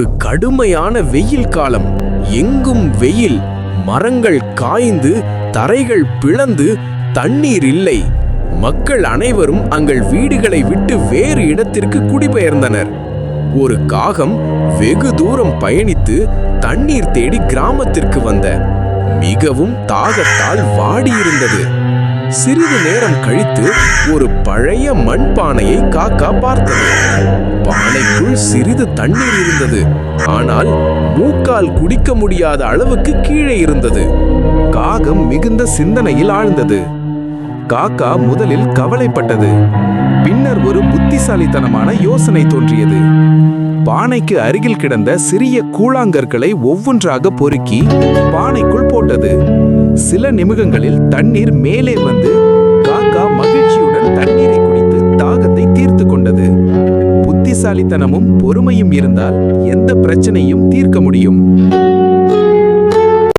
கடுமையான வெயில் காலம். எங்கும் வெயில். மரங்கள் காய்ந்து தரைகள் பிளந்து தண்ணீர் இல்லை. மக்கள் அனைவரும் தங்கள் வீடுகளை விட்டு வேறு இடத்திற்கு குடிபெயர்ந்தனர். ஒரு காகம் வெகு தூரம் பயணித்து தண்ணீர் தேடி கிராமத்திற்கு வந்த மிகவும் தாகத்தால் வாடியிருந்தது. சிறிது நேரம் கழித்து ஒரு பழைய மண்பானையை காக்கா பார்த்தது. பானைக்குள் சிறிது தண்ணீர் இருந்தது. ஆனால் மூக்கால் குடிக்க முடியாத அளவுக்கு கீழே இருந்தது. காகம் மிகுந்த சிந்தனையில் ஆழ்ந்தது. காக்கா முதலில் கவலைப்பட்டது. பின்னர் ஒரு புத்திசாலித்தனமான யோசனை தோன்றியது. பானைக்கு அருகில் கிடந்த சிறிய கூழாங்கற்களை ஒவ்வொன்றாக பொறுக்கி பானைக்குள் போட்டது. சில நிமிடங்களில் தண்ணீர் மேலே வந்து காக்கா மகிழ்ச்சியுடன் தண்ணீரை குடித்து தாகத்தை தீர்த்து கொண்டது. புத்திசாலித்தனமும் பொறுமையும் இருந்தால் எந்த பிரச்சனையும் தீர்க்க முடியும்.